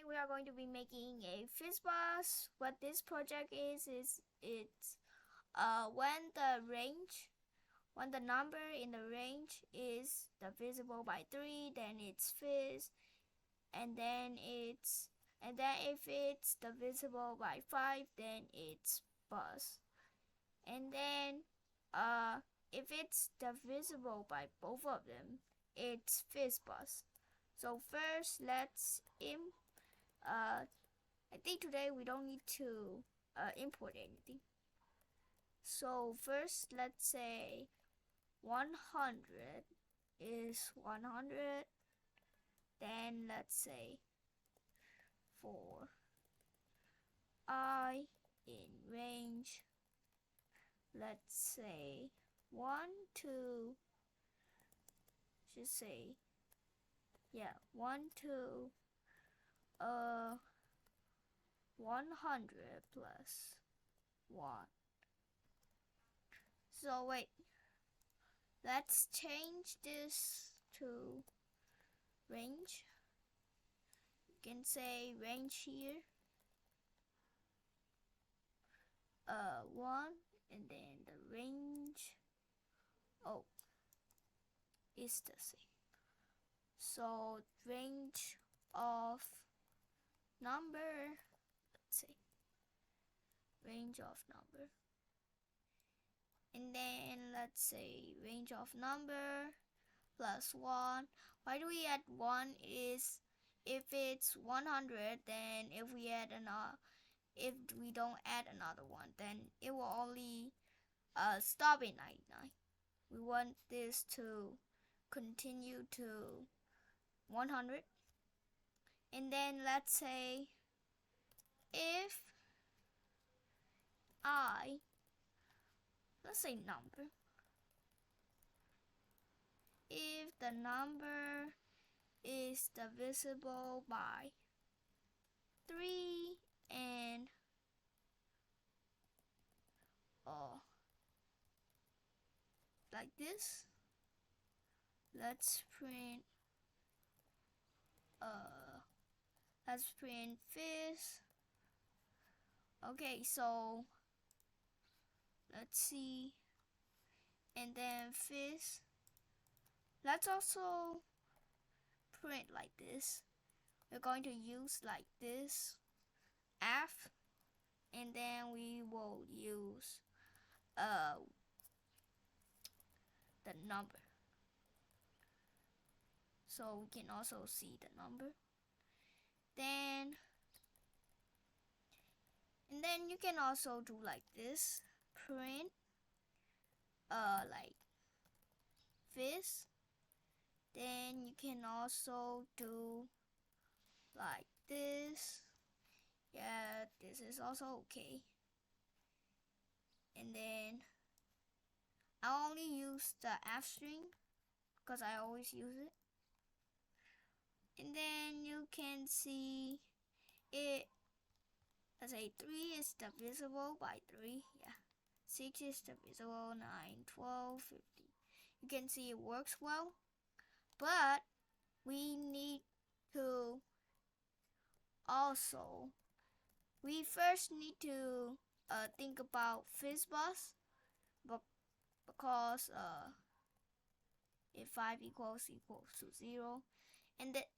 tonight we are going to be making a FizzBuzz. What this project is it's when the number in the range is divisible by 3, then it's fizz, and then if it's divisible by 5, then it's buzz, and then if it's divisible by both of them, it's FizzBuzz. So first, I think today we don't need to import anything. So first, let's say 100 is 100. Then let's say for I in range, let's say 1 to, should say, yeah, 1 to 100 plus 1. So wait, let's change this to range. You can say range here, 1, and then the range, oh, is the same. So range of number, let's say range of number, and then let's say range of number plus 1. Why do we add 1 is if it's 100, then if we don't add another 1, then it will only stop at 99. We want this to continue to 100. And then let's say if let's say number, if the number is divisible by 3 and like this, let's print fizz. Okay, so let's see, and then fizz. Let's also print like this. We're going to use like this F, and then we will use the number, so we can also see the number. And then you can also do like this, print like fizz. Then you can also do like this. Yeah, this is also okay. And then I only use the F string because I always use it. And then you can see it. Let's say 3 is divisible by 3. Yeah. 6 is divisible, 9, 12, 15. You can see it works well. But we first need to think about FizzBuzz, because if 5 equals to 0, and that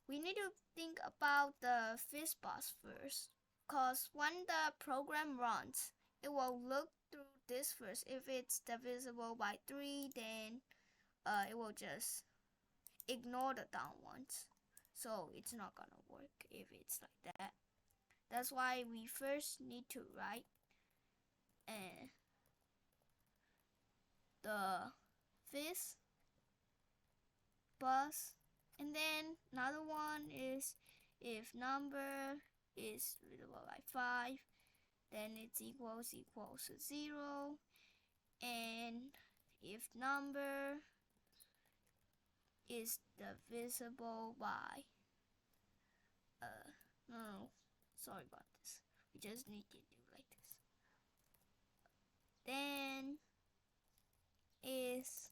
we need to think about the FizzBuzz first, because when the program runs, it will look through this first. If it's divisible by 3, then it will just ignore the down ones, so it's not gonna work if it's like that. That's why we first need to write the FizzBuzz, and then another one is if number is divisible by 5, then it's equals to 0, and if number is divisible by no, sorry about this, we just need to do like this. Then is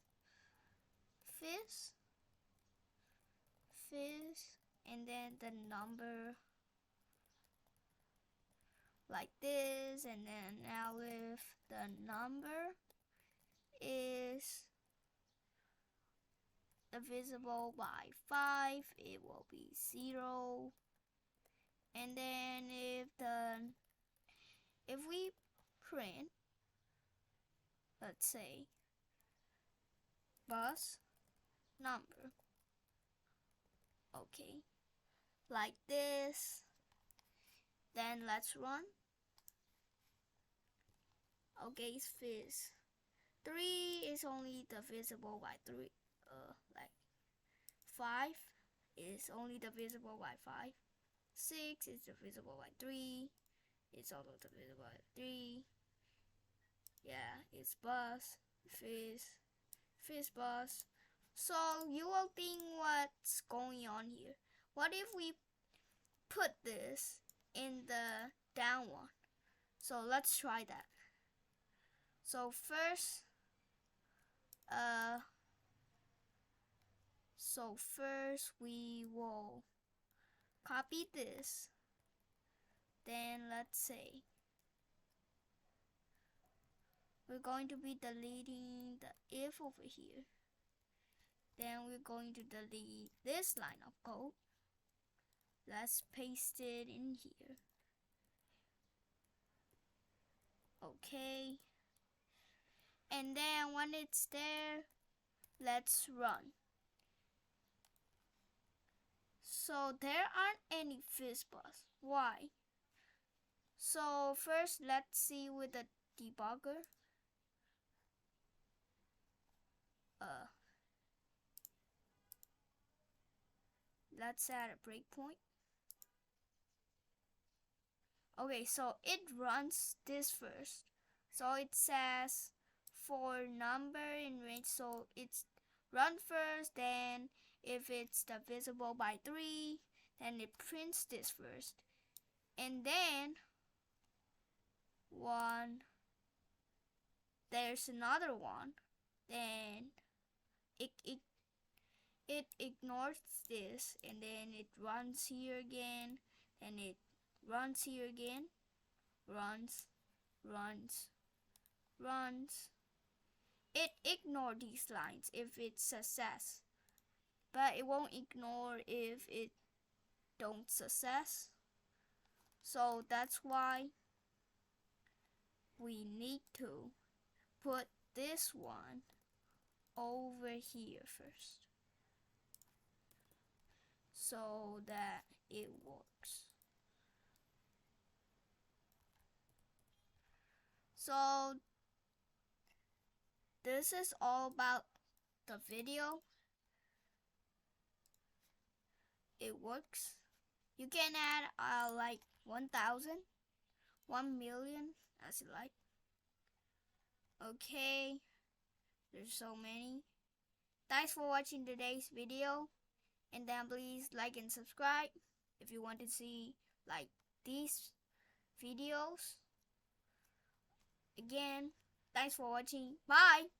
fizz, and then the number like this, and then now if the number is divisible by 5, it will be 0. And then if we print, let's say, buzz number, okay, like this, then let's run. Okay, fizz 3 is only divisible by 3, like 5 is only divisible by 5. 6 is divisible by 3. It's also divisible by 3. Yeah, it's buzz, fizz buzz. So you will think what's going on here. What if we put this in the down one? So let's try that. So first we will copy this. Then let's say we're going to be deleting the if over here. Then we're going to delete this line of code. Let's paste it in here. Okay. And then when it's there, let's run. So there aren't any FizzBuzz. Why? So first let's see with the debugger. Let's add a breakpoint. Okay, so it runs this first. So it says for number in range, so it's run first, then if it's divisible by 3, then it prints this first. And then there's another one, then it ignores this, and then it runs here again, and it runs here again, runs. It ignores these lines if it's success, but it won't ignore if it don't success. So that's why we need to put this one over here first, so that it works. So this is all about the video. It works. You can add like 1,000, 1 million as you like. Okay, there's so many. Thanks for watching today's video, and then please like and subscribe if you want to see like these videos. Again, thanks for watching. Bye.